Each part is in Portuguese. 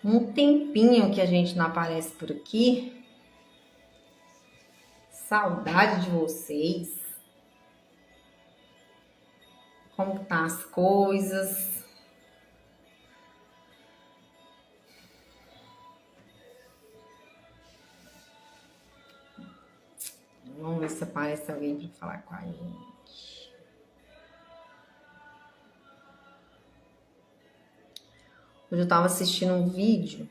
Um tempinho que a gente não aparece por aqui. Saudade de vocês. Como tá as coisas? Vamos ver se aparece alguém para falar com a gente. Hoje eu tava assistindo um vídeo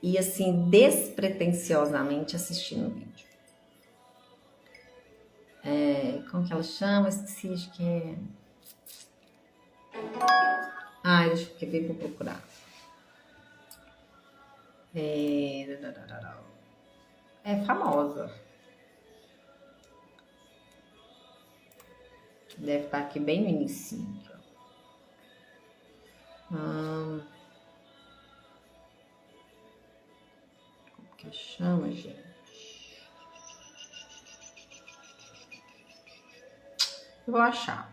e assim, despretensiosamente assistindo um vídeo. Como que ela chama? Esqueci, acho que é... deixa eu ver, vou procurar. É famosa. Deve estar aqui bem no início. Como que chama, gente? Eu vou achar.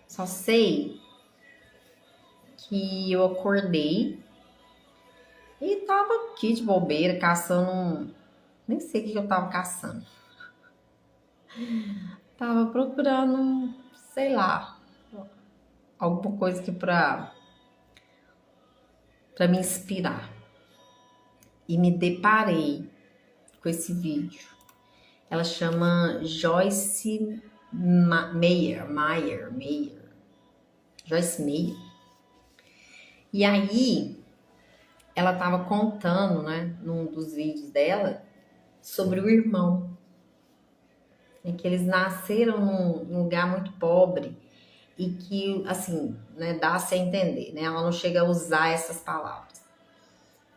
Só sei que eu acordei e tava aqui de bobeira, caçando nem sei o que eu tava caçando. Tava procurando, sei lá, alguma coisa que pra me inspirar. E me deparei com esse vídeo. Ela chama Joyce Meyer. Joyce Meyer. E aí, ela tava contando, né, num dos vídeos dela, sobre o irmão. Que eles nasceram num lugar muito pobre e que, assim, né, dá-se a entender, né? Ela não chega a usar essas palavras.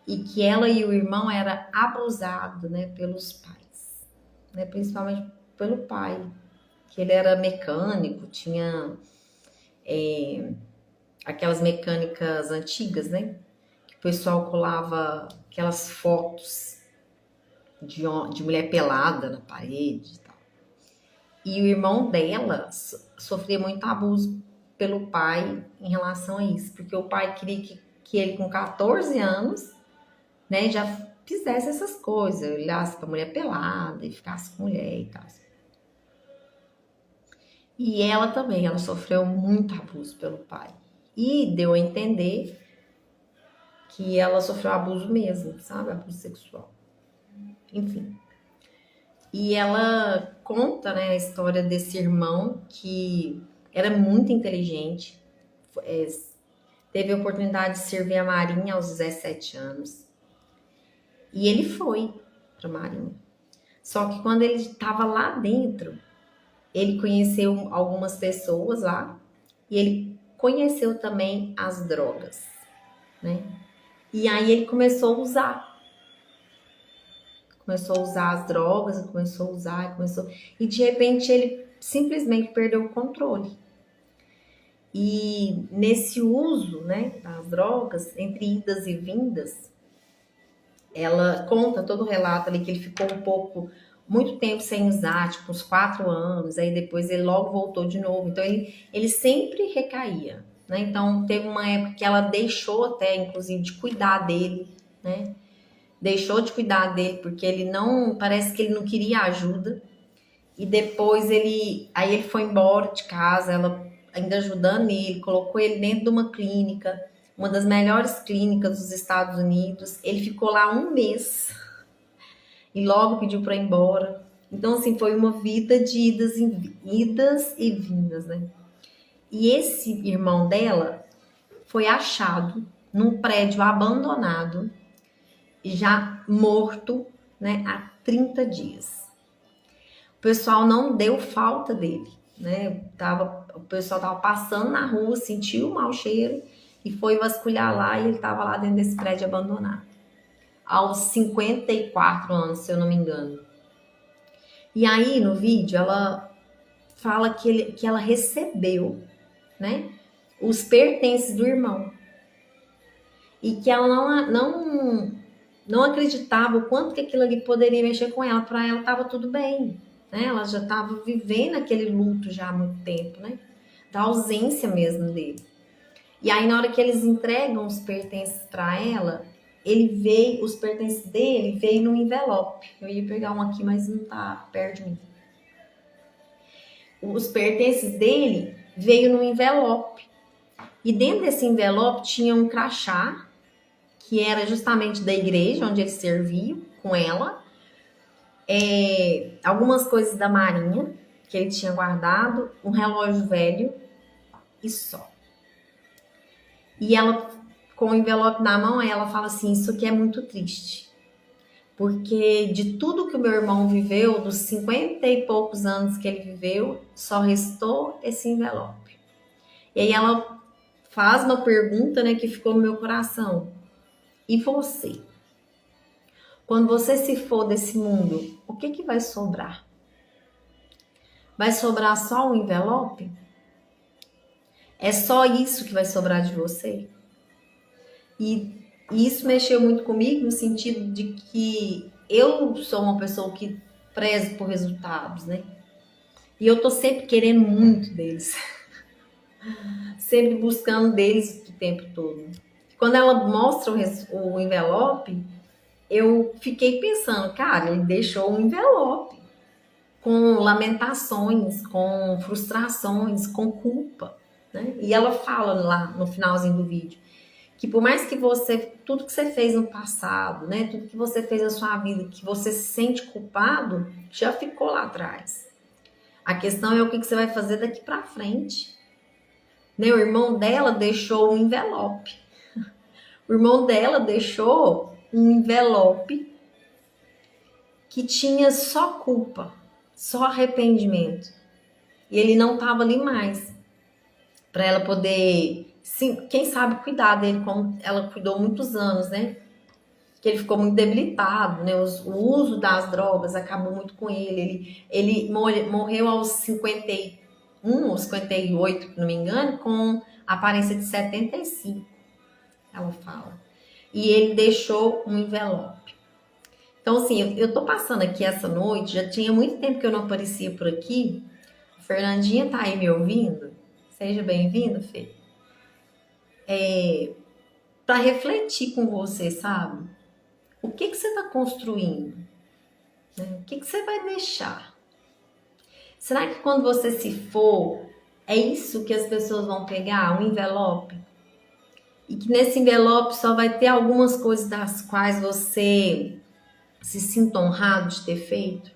E que ela e o irmão eram abusados, né, pelos pais, né, principalmente pelo pai, que ele era mecânico, tinha aquelas mecânicas antigas, né, que o pessoal colava aquelas fotos de mulher pelada na parede e tal. E o irmão dela sofria muito abuso pelo pai em relação a isso, porque o pai queria que ele, com 14 anos, né, já fizesse essas coisas, olhasse pra mulher pelada e ficasse com mulher e tal. E ela também, ela sofreu muito abuso pelo pai. E deu a entender que ela sofreu abuso mesmo, sabe? Abuso sexual. Enfim. E ela conta, né, a história desse irmão que era muito inteligente, teve a oportunidade de servir a Marinha aos 17 anos. E ele foi para a Marinha. Só que quando ele estava lá dentro, ele conheceu algumas pessoas lá e ele conheceu também as drogas, né? E aí ele começou a usar. Começou a usar as drogas, começou a usar, e de repente ele simplesmente perdeu o controle. E nesse uso, né, das drogas, entre idas e vindas, ela conta todo o relato ali que ele ficou muito tempo sem usar, tipo uns 4 anos, aí depois ele logo voltou de novo. Então ele sempre recaía, né? Então teve uma época que ela deixou até, inclusive, de cuidar dele, né? Deixou de cuidar dele porque parece que ele não queria ajuda. E depois aí ele foi embora de casa, ela ainda ajudando ele, colocou ele dentro de uma clínica, uma das melhores clínicas dos Estados Unidos. Ele ficou lá 1 mês e logo pediu para ir embora. Então, assim, foi uma vida de idas e vindas, né? E esse irmão dela foi achado num prédio abandonado, já morto, né, há 30 dias. O pessoal não deu falta dele, né? O pessoal tava passando na rua, sentiu o mau cheiro e foi vasculhar lá e ele tava lá dentro desse prédio abandonado. Aos 54 anos, se eu não me engano. E aí, no vídeo, ela fala que ela recebeu, né, os pertences do irmão. E que ela não acreditava o quanto que aquilo ali poderia mexer com ela. Para ela estava tudo bem, né? Ela já estava vivendo aquele luto já há muito tempo, né? Da ausência mesmo dele. E aí, na hora que eles entregam os pertences para ela, os pertences dele veio num envelope. Eu ia pegar um aqui, mas não tá perto de mim. Os pertences dele veio num envelope. E dentro desse envelope tinha um crachá, que era justamente da igreja onde ele serviu com ela. Algumas coisas da marinha que ele tinha guardado, um relógio velho e só. E ela, com o envelope na mão, ela fala assim, isso aqui é muito triste. Porque de tudo que o meu irmão viveu, dos 50 e poucos anos que ele viveu, só restou esse envelope. E aí ela faz uma pergunta, né, que ficou no meu coração. E você? Quando você se for desse mundo, o que vai sobrar? Vai sobrar só o envelope? É só isso que vai sobrar de você? E isso mexeu muito comigo no sentido de que eu sou uma pessoa que prezo por resultados, né? E eu tô sempre querendo muito deles. Sempre buscando deles o tempo todo. Quando ela mostra o envelope, eu fiquei pensando, cara, ele deixou um envelope com lamentações, com frustrações, com culpa, né? E ela fala lá no finalzinho do vídeo que por mais que tudo que você fez no passado, né, tudo que você fez na sua vida, que você se sente culpado, já ficou lá atrás. A questão é o que você vai fazer daqui para frente. Né? O irmão dela deixou um envelope. O irmão dela deixou um envelope que tinha só culpa, só arrependimento. E ele não estava ali mais para ela poder, sim, quem sabe, cuidar dele como ela cuidou muitos anos, né? Que ele ficou muito debilitado, né? O uso das drogas acabou muito com ele. Ele morreu aos 51 ou 58, se não me engano, com aparência de 75, ela fala. E ele deixou um envelope. Então, assim, eu tô passando aqui essa noite, já tinha muito tempo que eu não aparecia por aqui. A Fernandinha tá aí me ouvindo? Seja bem-vindo, Fê. Para refletir com você, sabe? O que você está construindo? Né? O que você vai deixar? Será que quando você se for, é isso que as pessoas vão pegar? Um envelope? E que nesse envelope só vai ter algumas coisas das quais você se sinta honrado de ter feito?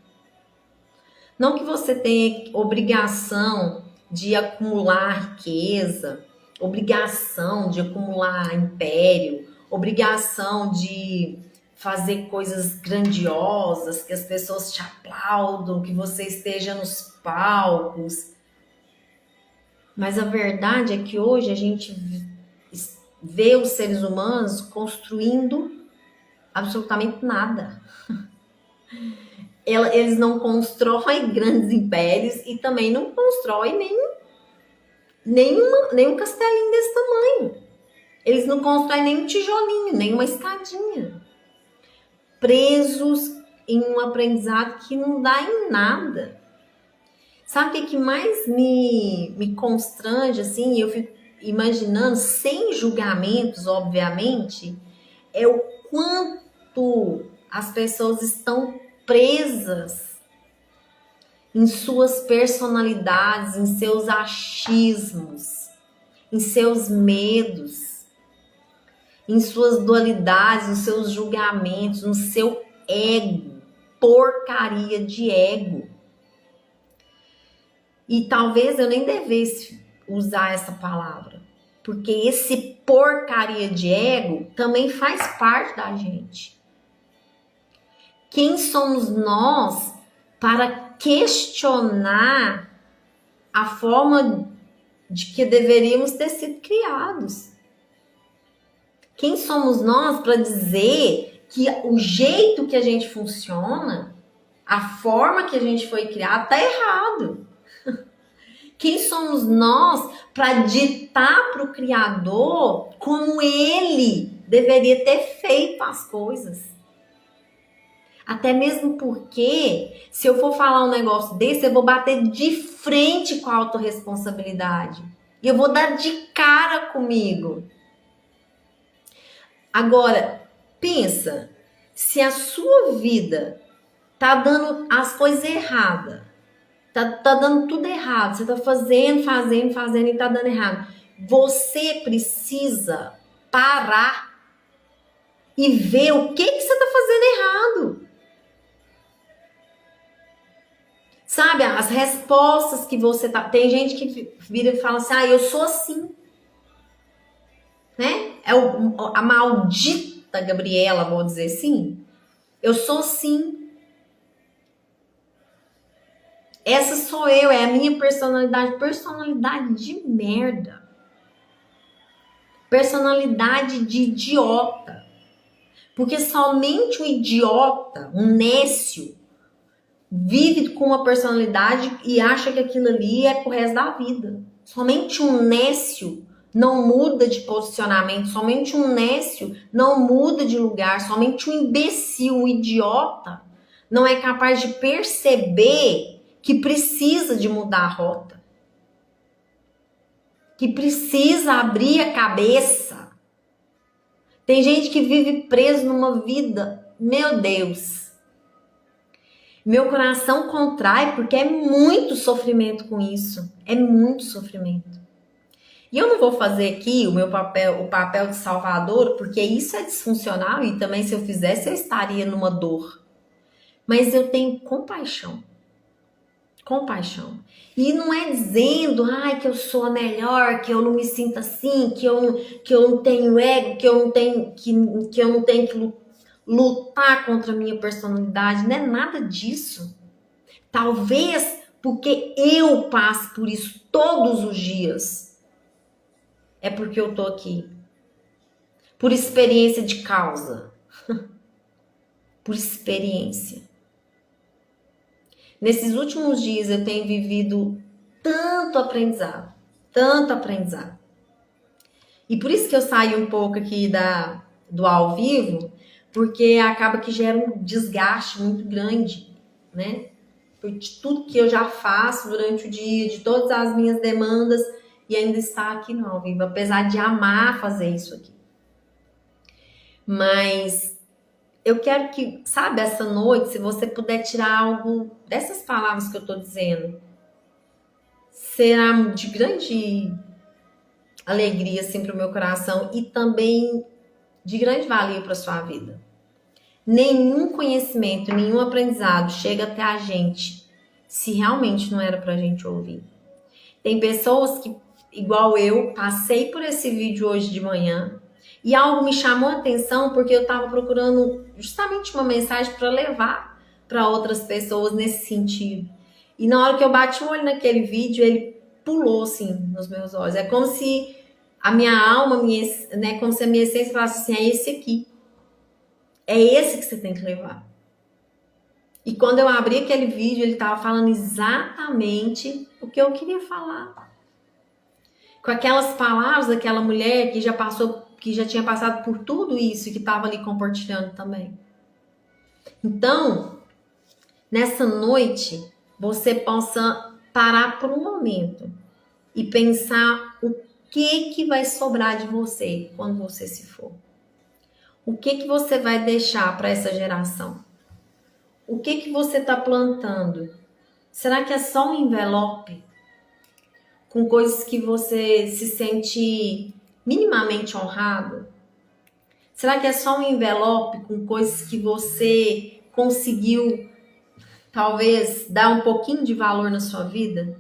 Não que você tenha obrigação de acumular riqueza, obrigação de acumular império, obrigação de fazer coisas grandiosas, que as pessoas te aplaudam, que você esteja nos palcos. Mas a verdade é que hoje a gente vê os seres humanos construindo absolutamente nada. Eles não constroem grandes impérios e também não constroem nenhum castelinho desse tamanho. Eles não constroem nem um tijolinho, nem uma escadinha. Presos em um aprendizado que não dá em nada. Sabe o que mais me constrange, assim, eu fico imaginando, sem julgamentos, obviamente, é o quanto as pessoas estão presas em suas personalidades, em seus achismos, em seus medos, em suas dualidades, nos seus julgamentos, no seu ego, porcaria de ego. E talvez eu nem devesse usar essa palavra, porque esse porcaria de ego também faz parte da gente. Quem somos nós para questionar a forma de que deveríamos ter sido criados? Quem somos nós para dizer que o jeito que a gente funciona, a forma que a gente foi criado, está errado? Quem somos nós para ditar para o Criador como ele deveria ter feito as coisas? Até mesmo porque, se eu for falar um negócio desse, eu vou bater de frente com a autorresponsabilidade. E eu vou dar de cara comigo. Agora, pensa, se a sua vida tá dando as coisas erradas, tá dando tudo errado, você tá fazendo e tá dando errado. Você precisa parar e ver o que você tá fazendo errado. Sabe, as respostas que você tá... Tem gente que vira e fala assim, eu sou assim. Né? É a maldita Gabriela, vou dizer assim. Eu sou assim. Essa sou eu, é a minha personalidade. Personalidade de merda. Personalidade de idiota. Porque somente um idiota, um nécio, vive com uma personalidade e acha que aquilo ali é pro resto da vida. Somente um nécio não muda de posicionamento, somente um nécio não muda de lugar, somente um imbecil, um idiota não é capaz de perceber que precisa de mudar a rota, que precisa abrir a cabeça. Tem gente que vive preso numa vida, meu Deus. Meu coração contrai porque é muito sofrimento com isso. É muito sofrimento. E eu não vou fazer aqui o papel de salvador, porque isso é disfuncional e também se eu fizesse eu estaria numa dor. Mas eu tenho compaixão. Compaixão. E não é dizendo, que eu sou a melhor, que eu não me sinto assim, que eu não tenho ego, que eu não tenho que lutar contra a minha personalidade. Não é nada disso. Talvez porque eu passo por isso todos os dias. É porque eu tô aqui. Por experiência de causa. Por experiência. Nesses últimos dias eu tenho vivido tanto aprendizado. Tanto aprendizado. E por isso que eu saio um pouco aqui do ao vivo, porque acaba que gera um desgaste muito grande, né? Por tudo que eu já faço durante o dia, de todas as minhas demandas, e ainda estar aqui no ao vivo, apesar de amar fazer isso aqui. Mas eu quero que, sabe, essa noite, se você puder tirar algo dessas palavras que eu tô dizendo, será de grande alegria, assim, pro meu coração e também de grande valia para sua vida. Nenhum conhecimento, nenhum aprendizado chega até a gente se realmente não era pra gente ouvir. Tem pessoas que, igual eu, passei por esse vídeo hoje de manhã e algo me chamou a atenção porque eu estava procurando justamente uma mensagem para levar para outras pessoas nesse sentido. E na hora que eu bati o olho naquele vídeo, ele pulou assim nos meus olhos. É como se a minha alma, como se a minha essência falasse assim, é esse aqui. É esse que você tem que levar. E quando eu abri aquele vídeo, ele estava falando exatamente o que eu queria falar. Com aquelas palavras daquela mulher que já tinha passado por tudo isso e que estava ali compartilhando também. Então, nessa noite, você possa parar por um momento e pensar o que vai sobrar de você quando você se for. O que você vai deixar para essa geração? O que você está plantando? Será que é só um envelope com coisas que você se sente minimamente honrado? Será que é só um envelope com coisas que você conseguiu, talvez, dar um pouquinho de valor na sua vida?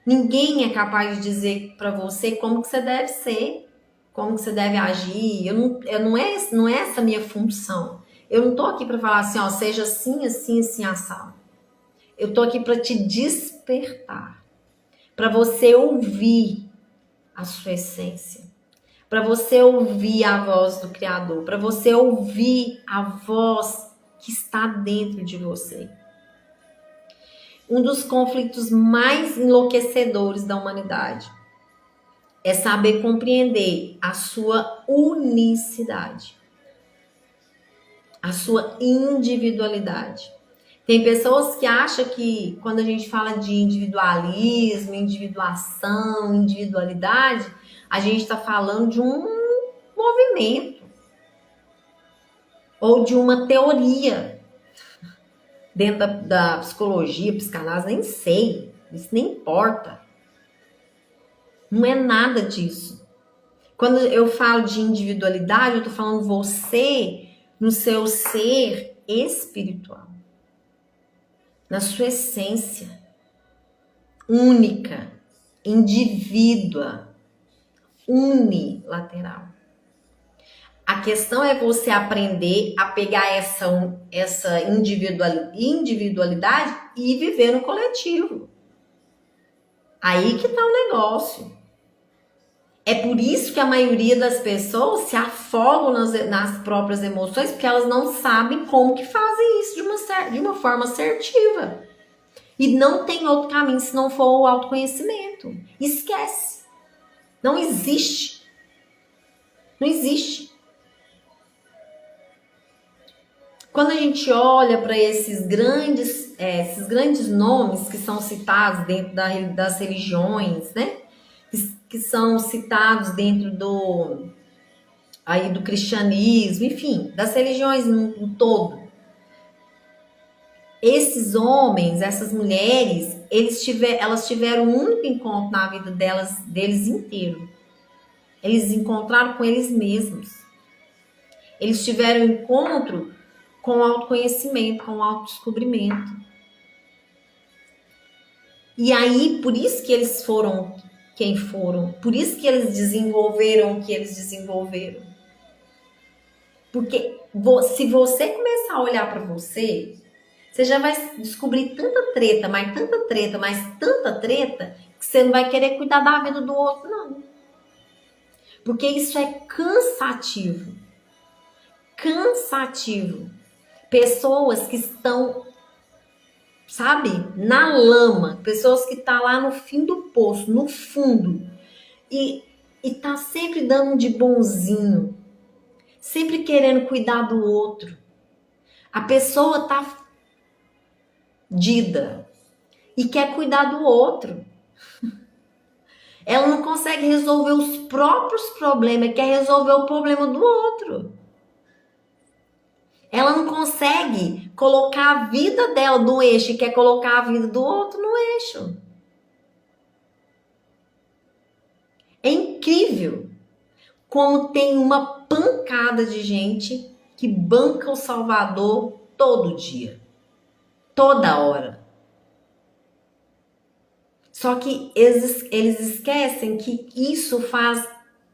Ninguém é capaz de dizer para você como que você deve ser, como que você deve agir. Não é essa a minha função. Eu não tô aqui para falar assim, seja assim, assim, assim, assado. Eu tô aqui para te despertar, para você ouvir a sua essência, para você ouvir a voz do Criador, para você ouvir a voz que está dentro de você. Um dos conflitos mais enlouquecedores da humanidade é saber compreender a sua unicidade, a sua individualidade. Tem pessoas que acham que quando a gente fala de individualismo, individuação, individualidade, a gente está falando de um movimento ou de uma teoria dentro da psicologia, psicanálise, nem sei, isso nem importa. Não é nada disso. Quando eu falo de individualidade, eu estou falando você no seu ser espiritual, na sua essência única, indivídua, unilateral. A questão é você aprender a pegar essa individualidade e viver no coletivo. Aí que tá o negócio. É por isso que a maioria das pessoas se afogam nas próprias emoções, porque elas não sabem como que fazem isso de uma forma assertiva. E não tem outro caminho se não for o autoconhecimento. Esquece. Não existe. Não existe. Quando a gente olha para esses grandes nomes que são citados dentro das religiões, né? Que são citados dentro do cristianismo, enfim, das religiões no todo. Esses homens, essas mulheres, elas tiveram um único encontro na vida deles inteiro. Eles encontraram com eles mesmos. Eles tiveram um encontro com o autoconhecimento, com o autodescobrimento. E aí, por isso que eles foram quem foram, por isso que eles desenvolveram o que eles desenvolveram. Porque se você começar a olhar para você já vai descobrir tanta treta, mais tanta treta, que você não vai querer cuidar da vida do outro, não. Porque isso é cansativo. Cansativo. Pessoas que estão, sabe, na lama, pessoas que estão lá no fim do poço, no fundo, e tá sempre dando de bonzinho, sempre querendo cuidar do outro. A pessoa tá fudida e quer cuidar do outro. Ela não consegue resolver os próprios problemas, quer resolver o problema do outro. Ela não consegue colocar a vida dela no eixo e quer colocar a vida do outro no eixo. É incrível como tem uma pancada de gente que banca o Salvador todo dia, toda hora. Só que eles esquecem que isso faz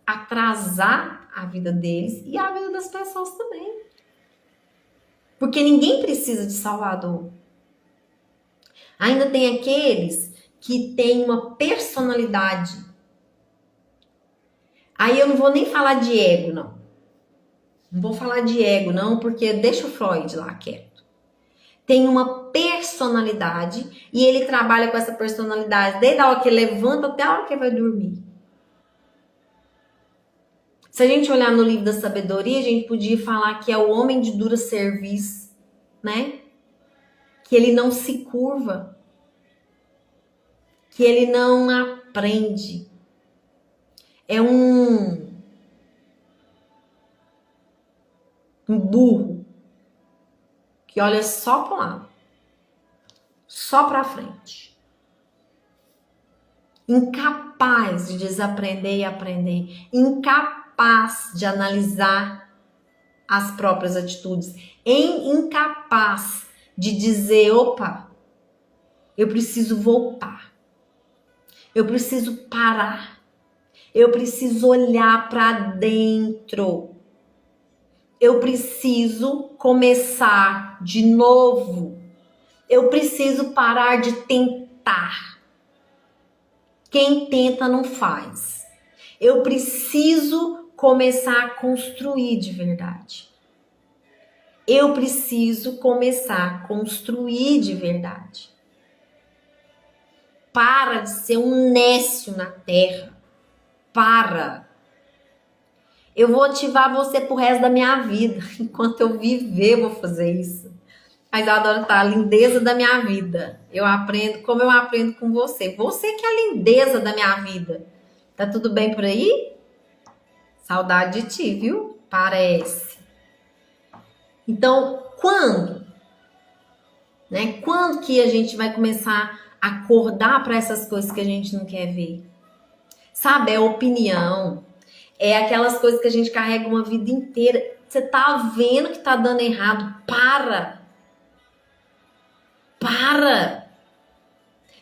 atrasar a vida deles e a vida das pessoas também. Porque ninguém precisa de Salvador. Ainda tem aqueles que têm uma personalidade. Aí eu não vou nem falar de ego, não. Não vou falar de ego, não, porque deixa o Freud lá quieto. Tem uma personalidade e ele trabalha com essa personalidade desde a hora que ele levanta até a hora que ele vai dormir. Se a gente olhar no livro da sabedoria, a gente podia falar que é o homem de dura serviço, né? Que ele não se curva, que ele não aprende. É um burro que olha só para lá, só para frente. Incapaz de desaprender e aprender, incapaz de analisar as próprias atitudes, incapaz de dizer, opa, eu preciso voltar, eu preciso parar, eu preciso olhar para dentro, eu preciso começar de novo, eu preciso parar de tentar. Quem tenta não faz. Eu preciso começar a construir de verdade. Eu preciso começar a construir de verdade. Para de ser um nécio na terra. Para. Eu vou ativar você pro resto da minha vida. Enquanto eu viver, eu vou fazer isso. Mas eu adoro estar a lindeza da minha vida. Eu aprendo como eu aprendo com você. Você que é a lindeza da minha vida. Tá tudo bem por aí? Saudade de ti, viu? Parece. Então, quando? Né? Quando que a gente vai começar a acordar para essas coisas que a gente não quer ver? Sabe, é opinião. É aquelas coisas que a gente carrega uma vida inteira. Você tá vendo que tá dando errado. Para!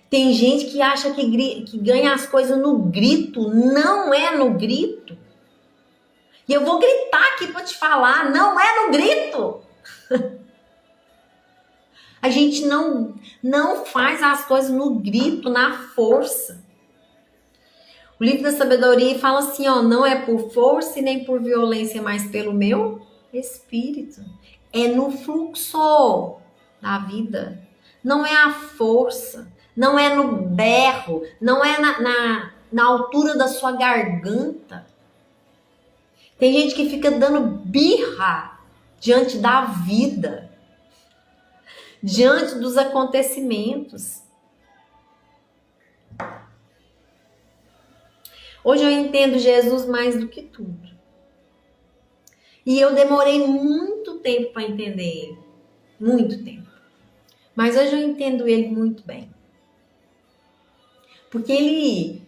Tem gente que acha que ganha as coisas no grito. Não é no grito. E eu vou gritar aqui para te falar. Não é no grito. A gente não faz as coisas no grito, na força. O livro da sabedoria fala assim, ó, não é por força e nem por violência, mas pelo meu espírito. É no fluxo da vida. Não é a força, não é no berro, não é na altura da sua garganta. Tem gente que fica dando birra diante da vida, diante dos acontecimentos. Hoje eu entendo Jesus mais do que tudo. E eu demorei muito tempo para entender ele. Muito tempo. Mas hoje eu entendo ele muito bem. Porque ele,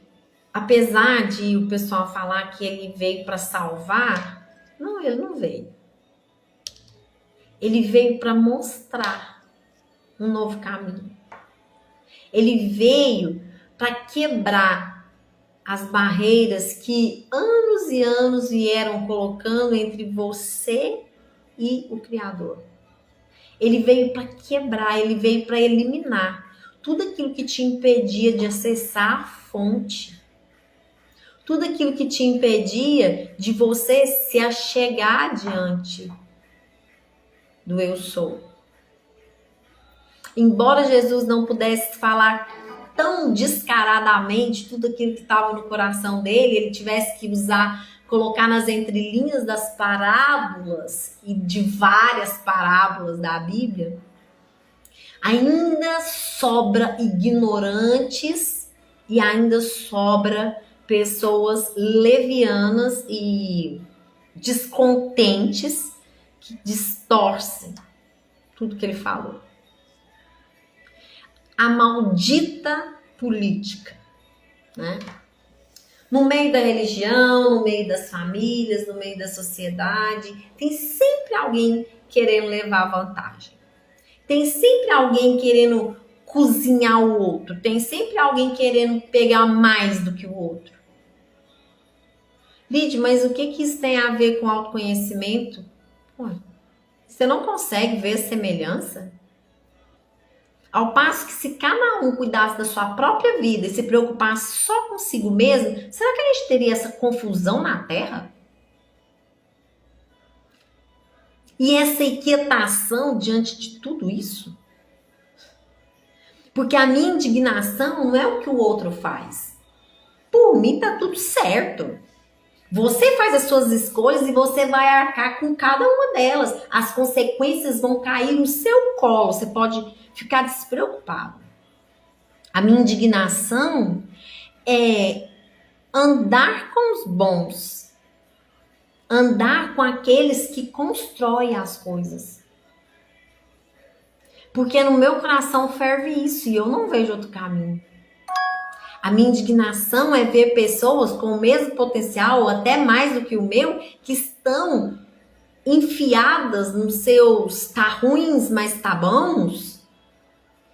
apesar de o pessoal falar que ele veio para salvar, não, ele não veio. Ele veio para mostrar um novo caminho. Ele veio para quebrar as barreiras que anos e anos vieram colocando entre você e o Criador. Ele veio para quebrar, ele veio para eliminar tudo aquilo que te impedia de acessar a fonte. Tudo aquilo que te impedia de você se achegar diante do eu sou. Embora Jesus não pudesse falar tão descaradamente tudo aquilo que estava no coração dele, ele tivesse que colocar nas entrelinhas das parábolas e de várias parábolas da Bíblia, ainda sobra ignorantes e ainda sobra pessoas levianas e descontentes que distorcem tudo que ele falou. A maldita política, né? No meio da religião, no meio das famílias, no meio da sociedade, tem sempre alguém querendo levar vantagem. Tem sempre alguém querendo cozinhar o outro. Tem sempre alguém querendo pegar mais do que o outro. Lídia, mas o que isso tem a ver com autoconhecimento? Pô, você não consegue ver a semelhança? Ao passo que se cada um cuidasse da sua própria vida e se preocupasse só consigo mesmo, será que a gente teria essa confusão na Terra? E essa inquietação diante de tudo isso? Porque a minha indignação não é o que o outro faz. Por mim tá tudo certo. Você faz as suas escolhas e você vai arcar com cada uma delas. As consequências vão cair no seu colo. Você pode ficar despreocupado. A minha indignação é andar com os bons. Andar com aqueles que constroem as coisas. Porque no meu coração ferve isso e eu não vejo outro caminho. A minha indignação é ver pessoas com o mesmo potencial, ou até mais do que o meu, que estão enfiadas nos seus tá ruins, mas tá bons,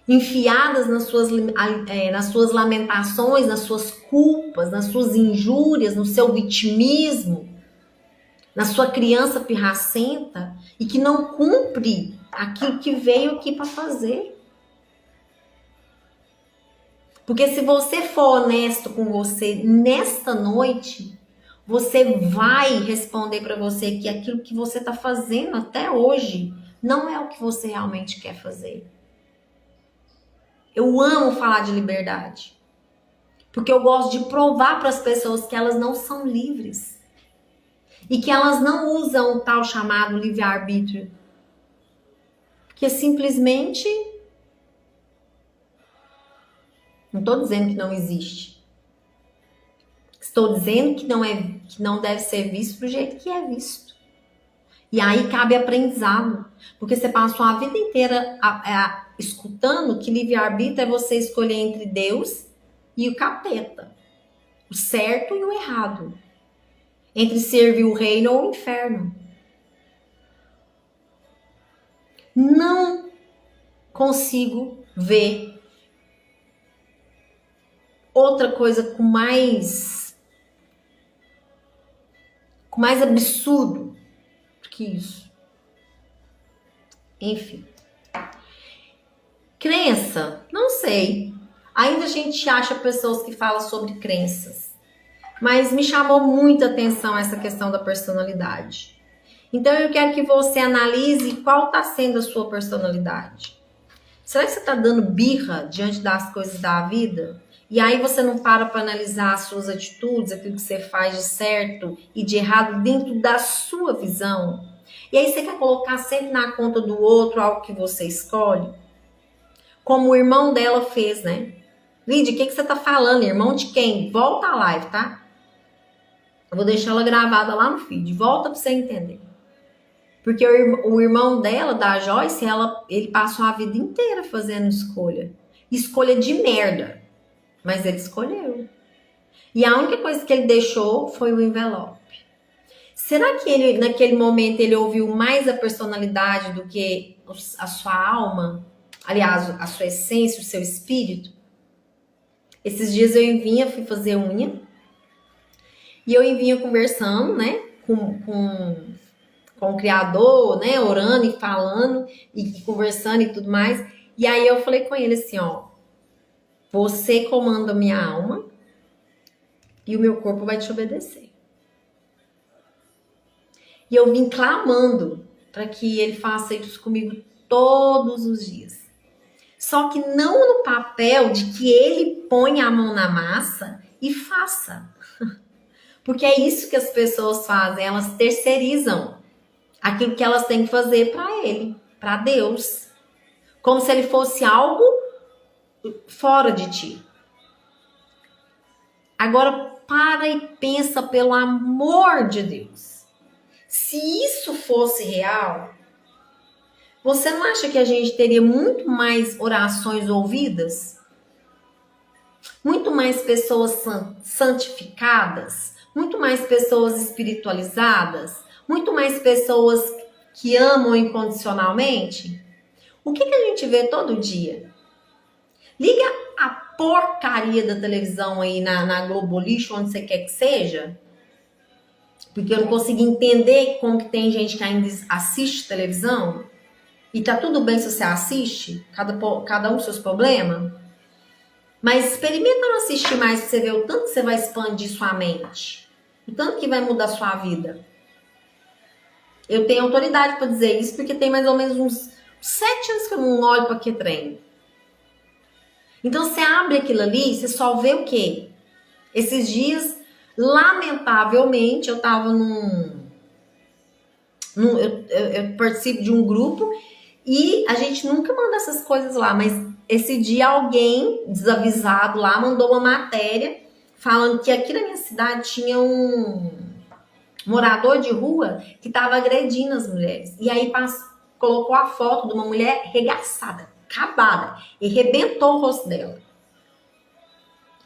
enfiadas nas suas lamentações, nas suas culpas, nas suas injúrias, no seu vitimismo, na sua criança pirracenta, e que não cumpre aquilo que veio aqui para fazer. Porque se você for honesto com você nesta noite, você vai responder para você que aquilo que você está fazendo até hoje não é o que você realmente quer fazer. Eu amo falar de liberdade. Porque eu gosto de provar para as pessoas que elas não são livres. E que elas não usam o tal chamado livre-arbítrio. que simplesmente, não estou dizendo que não existe. Estou dizendo que não deve ser visto do jeito que é visto. E aí cabe aprendizado. Porque você passou a vida inteira escutando que livre-arbítrio é você escolher entre Deus e o capeta. O certo e o errado. Entre servir o reino ou o inferno. Não consigo ver outra coisa com mais absurdo do que isso. Enfim. Crença? Não sei. Ainda a gente acha pessoas que falam sobre crenças. Mas me chamou muita atenção essa questão da personalidade. Então eu quero que você analise qual está sendo a sua personalidade. Será que você está dando birra diante das coisas da vida? E aí você não para analisar as suas atitudes, aquilo que você faz de certo e de errado dentro da sua visão? E aí você quer colocar sempre na conta do outro algo que você escolhe? Como o irmão dela fez, né? Lídia, o que você tá falando? Irmão de quem? Volta a live, tá? Eu vou deixar ela gravada lá no feed. Volta pra você entender. Porque o irmão dela, da Joyce, ele passou a vida inteira fazendo escolha. Escolha de merda. Mas ele escolheu. E a única coisa que ele deixou foi o envelope. Será que ele, naquele momento, ele ouviu mais a personalidade do que a sua alma? Aliás, a sua essência, o seu espírito? Esses dias eu fui fazer unha. E eu vinha conversando, né? Com o criador, né? Orando e falando e conversando e tudo mais. E aí eu falei com ele assim, ó. Você comanda a minha alma e o meu corpo vai te obedecer. E eu vim clamando para que ele faça isso comigo todos os dias. Só que não no papel de que ele põe a mão na massa e faça. Porque é isso que as pessoas fazem, elas terceirizam aquilo que elas têm que fazer para ele, para Deus. Como se ele fosse algo fora de ti. Agora para e pensa, pelo amor de Deus. Se isso fosse real, você não acha que a gente teria muito mais orações ouvidas? Muito mais pessoas santificadas? Muito mais pessoas espiritualizadas? Muito mais pessoas que amam incondicionalmente? O que a gente vê todo dia? Liga a porcaria da televisão aí na Globo Lixo, onde você quer que seja. Porque eu não consigo entender como que tem gente que ainda assiste televisão. E tá tudo bem se você assiste, cada um com seus problemas. Mas experimenta não assistir mais pra você ver o tanto que você vai expandir sua mente. O tanto que vai mudar sua vida. Eu tenho autoridade para dizer isso, porque tem mais ou menos uns 7 anos que eu não olho para que treino. Então você abre aquilo ali, você só vê o quê? Esses dias, lamentavelmente, eu tava eu participo de um grupo e a gente nunca manda essas coisas lá, mas esse dia alguém desavisado lá mandou uma matéria falando que aqui na minha cidade tinha um morador de rua que estava agredindo as mulheres. E aí colocou a foto de uma mulher regaçada, acabada, e rebentou o rosto dela.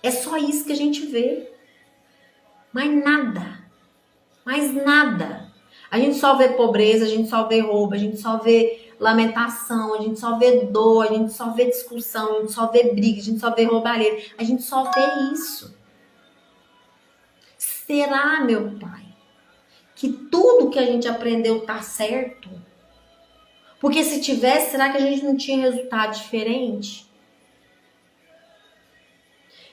É só isso que a gente vê. Mais nada. Mais nada. A gente só vê pobreza, a gente só vê roubo, a gente só vê lamentação, a gente só vê dor, a gente só vê discussão, a gente só vê briga, a gente só vê roubalheira, a gente só vê isso. Será, meu pai, que tudo que a gente aprendeu tá certo? Porque se tivesse, será que a gente não tinha resultado diferente?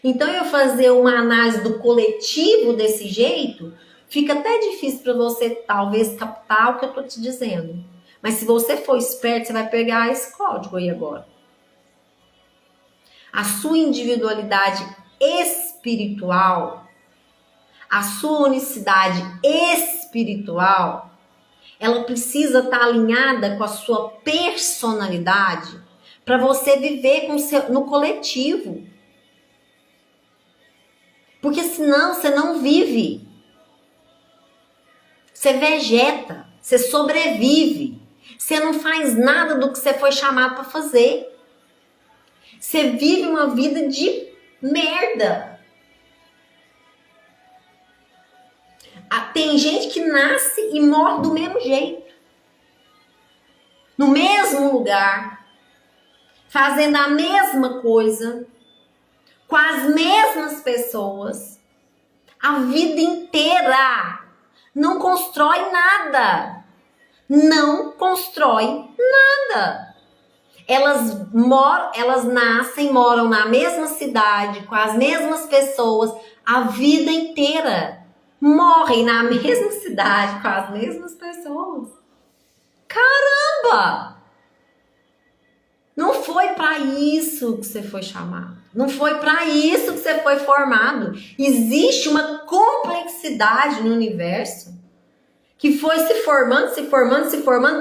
Então eu fazer uma análise do coletivo desse jeito, fica até difícil para você talvez captar o que eu tô te dizendo. Mas se você for esperto, você vai pegar esse código aí agora. A sua individualidade espiritual, a sua unicidade espiritual, ela precisa estar alinhada com a sua personalidade para você viver no coletivo. Porque senão você não vive. Você vegeta, você sobrevive. Você não faz nada do que você foi chamado para fazer. Você vive uma vida de merda. Tem gente que nasce e morre do mesmo jeito. No mesmo lugar. Fazendo a mesma coisa. Com as mesmas pessoas. A vida inteira. Não constrói nada. Não constrói nada. Elas nascem, moram na mesma cidade, com as mesmas pessoas, a vida inteira. Morrem na mesma cidade, com as mesmas pessoas. Caramba! Não foi para isso que você foi chamado. Não foi para isso que você foi formado. Existe uma complexidade no universo que foi se formando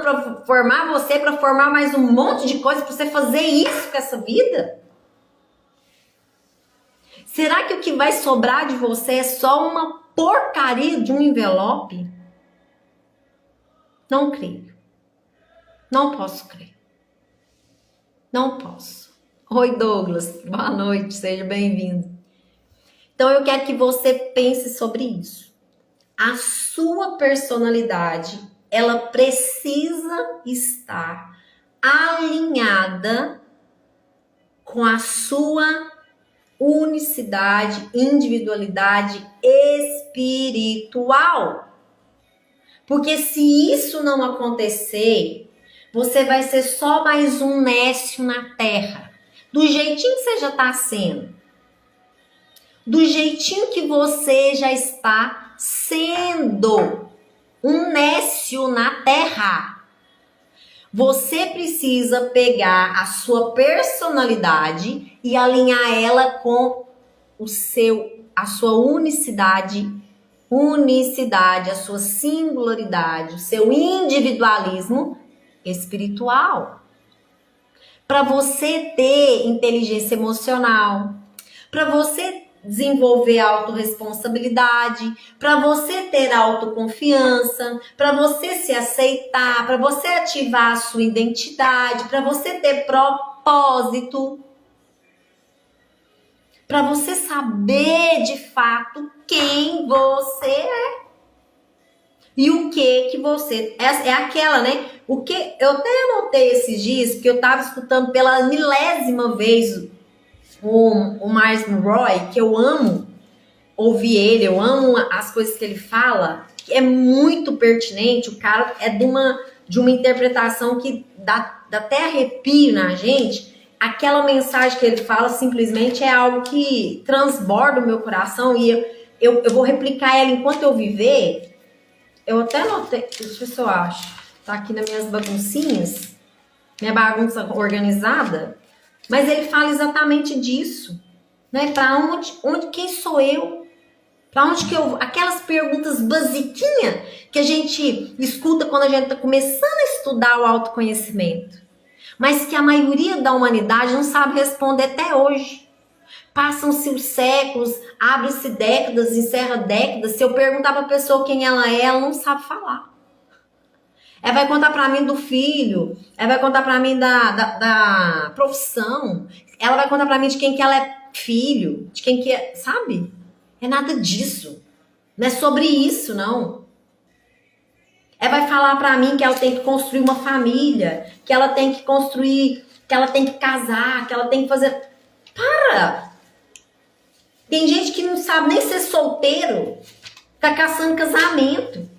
para formar você, para formar mais um monte de coisa, para você fazer isso com essa vida? Será que o que vai sobrar de você é só uma porcaria de um envelope? Não creio. Não posso crer. Não posso. Oi, Douglas. Boa noite, seja bem-vindo. Então, eu quero que você pense sobre isso. A sua personalidade, ela precisa estar alinhada com a sua unicidade, individualidade espiritual. Porque se isso não acontecer, você vai ser só mais um nécio na Terra. Do jeitinho que você já está sendo. Do jeitinho que você já está sendo um nécio na Terra. Você precisa pegar a sua personalidade e alinhar ela com a sua unicidade, a sua singularidade, o seu individualismo espiritual. Para você ter inteligência emocional, para você desenvolver autorresponsabilidade, para você ter autoconfiança, para você se aceitar, para você ativar a sua identidade, para você ter propósito, para você saber de fato quem você é. E o que você... É aquela, né? O que eu até anotei esses dias, porque eu estava escutando pela milésima vez o Miles Monroe, que eu amo ouvir ele, eu amo as coisas que ele fala, que é muito pertinente. O cara é de uma interpretação que dá até arrepio na gente. Aquela mensagem que ele fala simplesmente é algo que transborda o meu coração e eu vou replicar ela enquanto eu viver. Eu até anotei, deixa eu ver se eu acho, tá aqui nas minhas baguncinhas, minha bagunça organizada. Mas ele fala exatamente disso, né? Para onde, quem sou eu? Para onde que eu... Aquelas perguntas basiquinhas que a gente escuta quando a gente está começando a estudar o autoconhecimento. Mas que a maioria da humanidade não sabe responder até hoje. Passam-se os séculos, abre-se décadas, encerra décadas. Se eu perguntar para a pessoa quem ela não sabe falar. Ela vai contar para mim do filho, ela vai contar para mim da profissão, ela vai contar para mim de quem que ela é filho, de quem que é, sabe? É nada disso. Não é sobre isso, não. Ela vai falar para mim que ela tem que construir uma família, que ela tem que construir, que ela tem que casar, que ela tem que fazer... Para! Tem gente que não sabe nem ser solteiro, tá caçando casamento.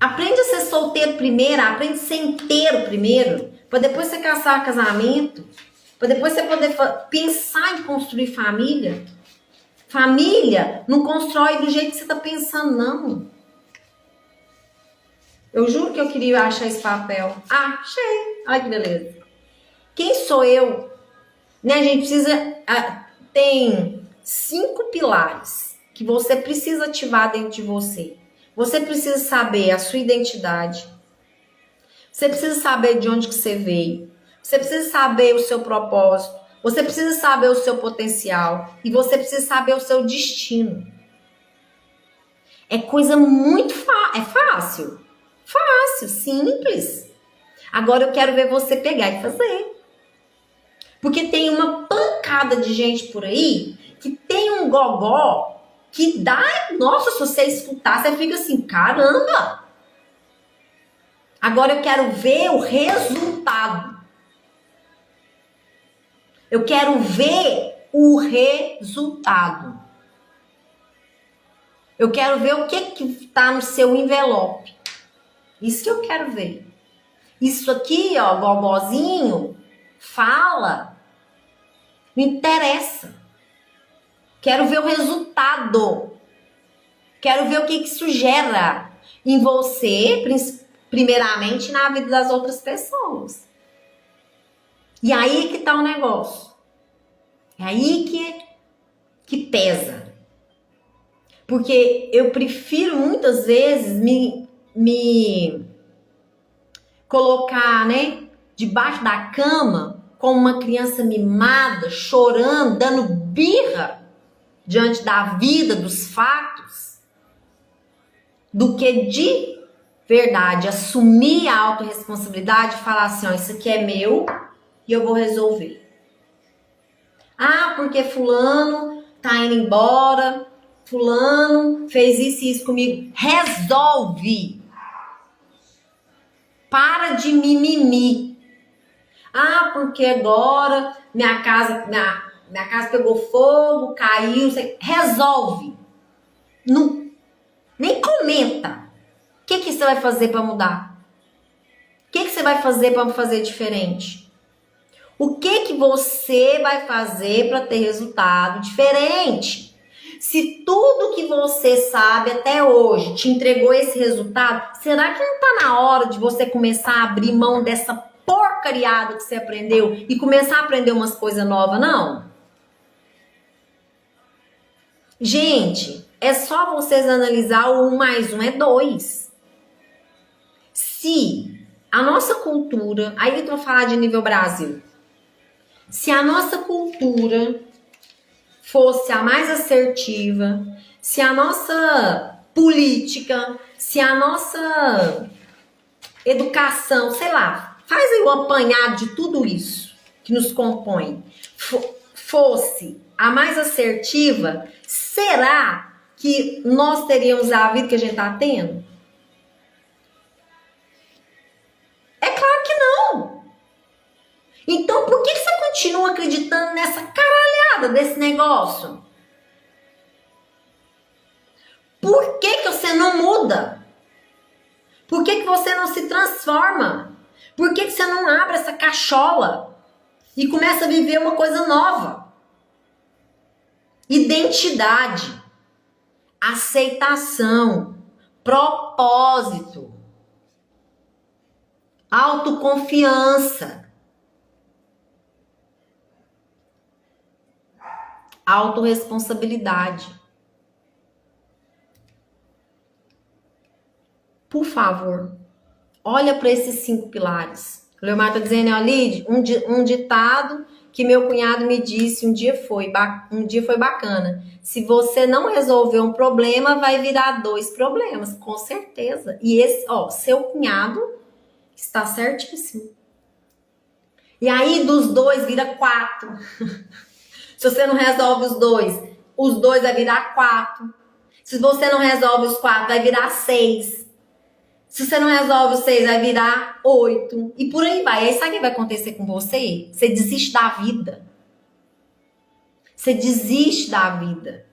Aprende a ser solteiro primeiro, aprende a ser inteiro primeiro, para depois você caçar casamento, para depois você poder pensar em construir família. Família não constrói do jeito que você está pensando, não. Eu juro que eu queria achar esse papel. Ah, achei. Olha que beleza. Quem sou eu? Né, a gente precisa... Tem 5 pilares que você precisa ativar dentro de você Você precisa saber a sua identidade. Você precisa saber de onde que você veio. Você precisa saber o seu propósito. Você precisa saber o seu potencial. E você precisa saber o seu destino. É coisa muito fácil. Fácil, simples. Agora eu quero ver você pegar e fazer. Porque tem uma pancada de gente por aí que tem um gogó que dá... Nossa, se você escutar, você fica assim, caramba! Agora eu quero ver o resultado. Eu quero ver o resultado. Eu quero ver o que está no seu envelope. Isso que eu quero ver. Isso aqui, ó, gogozinho, fala. Não interessa. Quero ver o resultado. Quero ver o que isso gera em você, primeiramente, e na vida das outras pessoas. E aí que tá o negócio. É aí que pesa. Porque eu prefiro muitas vezes me colocar, né, debaixo da cama como uma criança mimada, chorando, dando birra diante da vida, dos fatos, do que de verdade assumir a autorresponsabilidade e falar assim, ó, isso aqui é meu e eu vou resolver. Ah, porque fulano tá indo embora, fulano fez isso e isso comigo. Resolve. Para de mimimi. Ah, porque agora minha casa pegou fogo, caiu, não sei. Resolve. Não, nem comenta. O que você vai fazer para mudar? O que você vai fazer para fazer diferente? O que você vai fazer para ter resultado diferente? Se tudo que você sabe até hoje te entregou esse resultado, será que não está na hora de você começar a abrir mão dessa porcariada que você aprendeu e começar a aprender umas coisas novas, não? Gente, é só vocês analisar o 1 mais 1 é 2. Se a nossa cultura, aí eu vou falar de nível Brasil, se a nossa cultura fosse a mais assertiva, se a nossa política, se a nossa educação, sei lá, faz aí o apanhado de tudo isso que nos compõe, fosse a mais assertiva, será que nós teríamos a vida que a gente está tendo? É claro que não. Então, por que você continua acreditando nessa caralhada desse negócio? Por que você não muda? Por que você não se transforma? Por que você não abre essa cachola e começa a viver uma coisa nova? Identidade, aceitação, propósito, autoconfiança, autorresponsabilidade. Por favor, olha para esses 5 pilares. O Leomar está dizendo, ó, Lid, um ditado que meu cunhado me disse um dia foi bacana. Se você não resolver um problema, vai virar 2 problemas, com certeza. E esse, ó, seu cunhado está certíssimo. E aí dos 2 vira 4. Se você não resolve os 2 vai virar 4. Se você não resolve os 4, vai virar 6. Se você não resolve os 6, vai virar 8. E por aí vai. Aí sabe o que vai acontecer com você? Você desiste da vida. Você desiste da vida.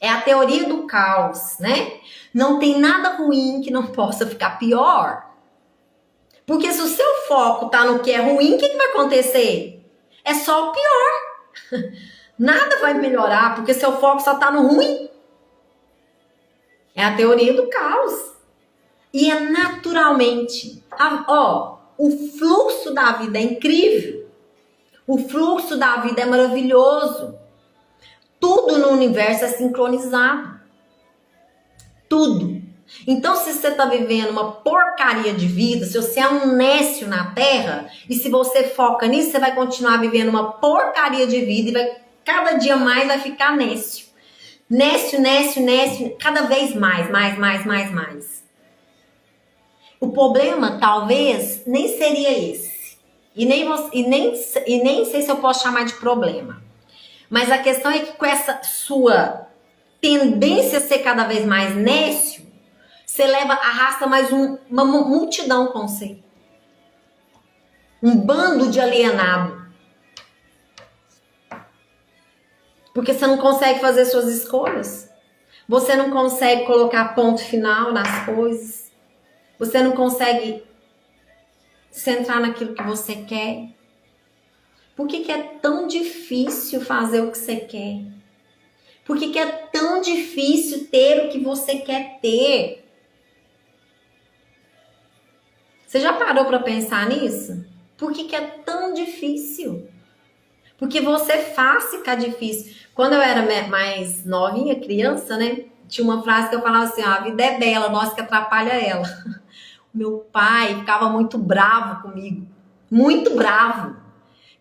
É a teoria do caos, né? Não tem nada ruim que não possa ficar pior. Porque se o seu foco tá no que é ruim, o que vai acontecer? É só o pior. Nada vai melhorar, porque seu foco só tá no ruim. É a teoria do caos. E é naturalmente. O fluxo da vida é incrível. O fluxo da vida é maravilhoso. Tudo no universo é sincronizado. Tudo. Então, se você está vivendo uma porcaria de vida, se você é um nécio na Terra, e se você foca nisso, você vai continuar vivendo uma porcaria de vida e cada dia mais vai ficar nécio. Nécio, nécio, nécio, cada vez mais, mais. O problema, talvez, nem seria esse. E nem sei se eu posso chamar de problema. Mas a questão é que com essa sua tendência a ser cada vez mais nécio, você arrasta mais uma multidão com você. Um bando de alienado. Porque você não consegue fazer suas escolhas. Você não consegue colocar ponto final nas coisas. Você não consegue centrar naquilo que você quer. Por que é tão difícil fazer o que você quer? Por que é tão difícil ter o que você quer ter? Você já parou para pensar nisso? Por que é tão difícil? Porque você faz ficar difícil. Quando eu era mais novinha, criança, né? Tinha uma frase que eu falava assim, a vida é bela, nós que atrapalha ela. Meu pai ficava muito bravo comigo. Muito bravo.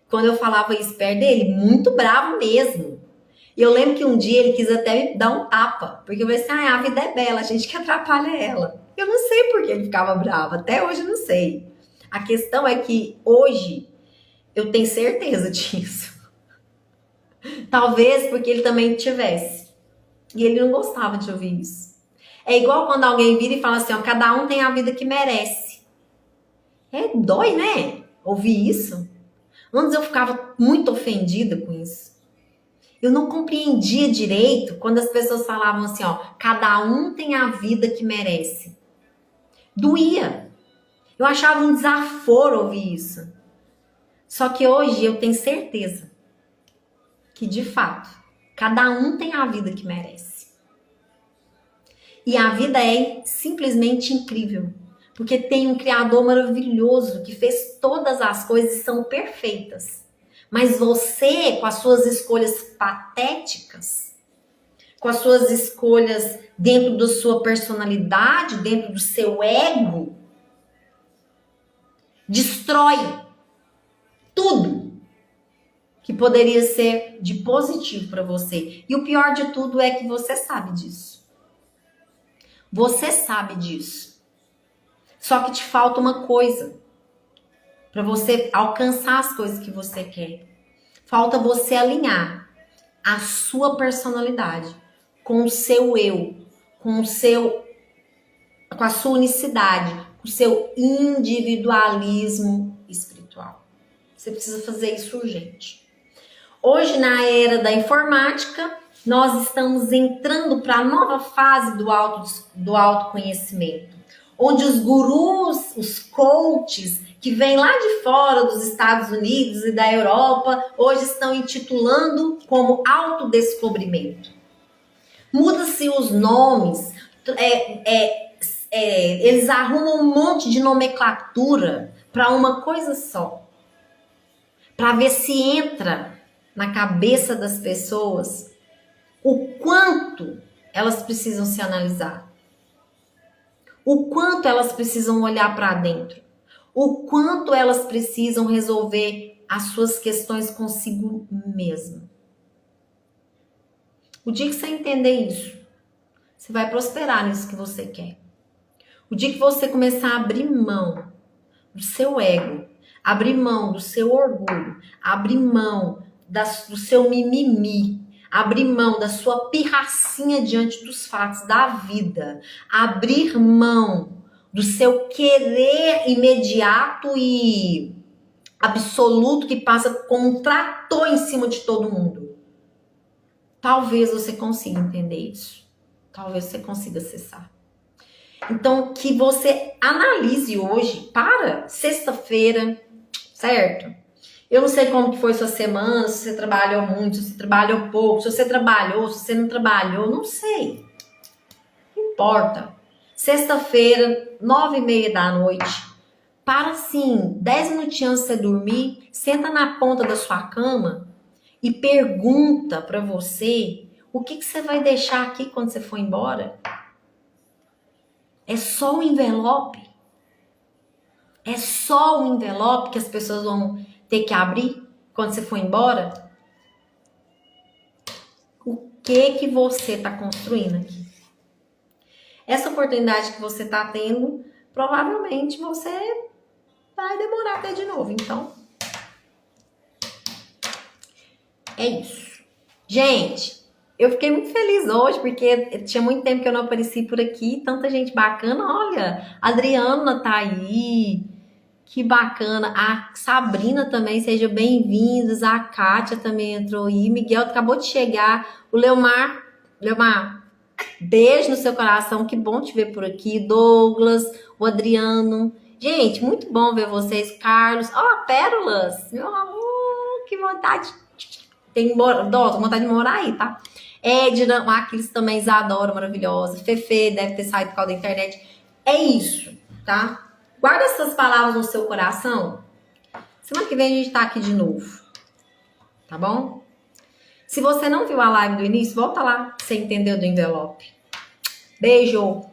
Quando eu falava isso perto dele, muito bravo mesmo. E eu lembro que um dia ele quis até me dar um tapa. Porque eu falei assim, a vida é bela, a gente que atrapalha ela. Eu não sei por que ele ficava bravo. Até hoje eu não sei. A questão é que hoje eu tenho certeza disso. Talvez porque ele também tivesse. E ele não gostava de ouvir isso. É igual quando alguém vira e fala assim, ó, cada um tem a vida que merece. Dói, né? Ouvir isso. Antes eu ficava muito ofendida com isso. Eu não compreendia direito quando as pessoas falavam assim, ó, cada um tem a vida que merece. Doía. Eu achava um desaforo ouvir isso. Só que hoje eu tenho certeza que, de fato, cada um tem a vida que merece. E a vida é simplesmente incrível. Porque tem um Criador maravilhoso que fez todas as coisas e são perfeitas. Mas você, com as suas escolhas patéticas, com as suas escolhas dentro da sua personalidade, dentro do seu ego, destrói tudo que poderia ser de positivo para você. E o pior de tudo é que você sabe disso. Você sabe disso. Só que te falta uma coisa para você alcançar as coisas que você quer. Falta você alinhar a sua personalidade com o seu eu, com a sua unicidade, com o seu individualismo espiritual. Você precisa fazer isso urgente. Hoje, na era da informática, nós estamos entrando para a nova fase do autoconhecimento, onde os gurus, os coaches, que vêm lá de fora dos Estados Unidos e da Europa, hoje estão intitulando como autodescobrimento. Muda-se os nomes, eles arrumam um monte de nomenclatura para uma coisa só, para ver se entra na cabeça das pessoas o quanto elas precisam se analisar, o quanto elas precisam olhar para dentro, o quanto elas precisam resolver as suas questões consigo mesma. O dia que você entender isso, você vai prosperar nisso que você quer. O dia que você começar a abrir mão do seu ego, abrir mão do seu orgulho, abrir mão do seu mimimi, abrir mão da sua pirracinha diante dos fatos da vida, abrir mão do seu querer imediato e absoluto que passa como um trator em cima de todo mundo. Talvez você consiga entender isso. Talvez você consiga acessar. Então, que você analise hoje, para sexta-feira, certo? Eu não sei como que foi sua semana, se você trabalhou muito, se você trabalhou pouco, se você trabalhou, se você não trabalhou, não sei. Não importa. Sexta-feira, 9h30 da noite, para assim, 10 minutinhos antes de você dormir, senta na ponta da sua cama e pergunta para você o que você vai deixar aqui quando você for embora. É só o envelope? É só o envelope que as pessoas vão ter que abrir quando você for embora? O que você está construindo aqui? Essa oportunidade que você está tendo, provavelmente você vai demorar até de novo. Então, é isso. Gente, eu fiquei muito feliz hoje, porque tinha muito tempo que eu não apareci por aqui. Tanta gente bacana. Olha, a Adriana tá aí. Que bacana. A Sabrina também, seja bem-vindos. A Kátia também entrou aí. Miguel acabou de chegar. O Leomar, beijo no seu coração. Que bom te ver por aqui. Douglas, o Adriano. Gente, muito bom ver vocês. Carlos. Ó, Pérolas. Meu amor, que vontade. Tem vontade de morar aí, tá? Edna, Aquiles também, Isadora, maravilhosa. Fefe, deve ter saído por causa da internet. É isso, tá? Guarda essas palavras no seu coração. Semana que vem a gente tá aqui de novo. Tá bom? Se você não viu a live do início, volta lá pra você entender do envelope. Beijo!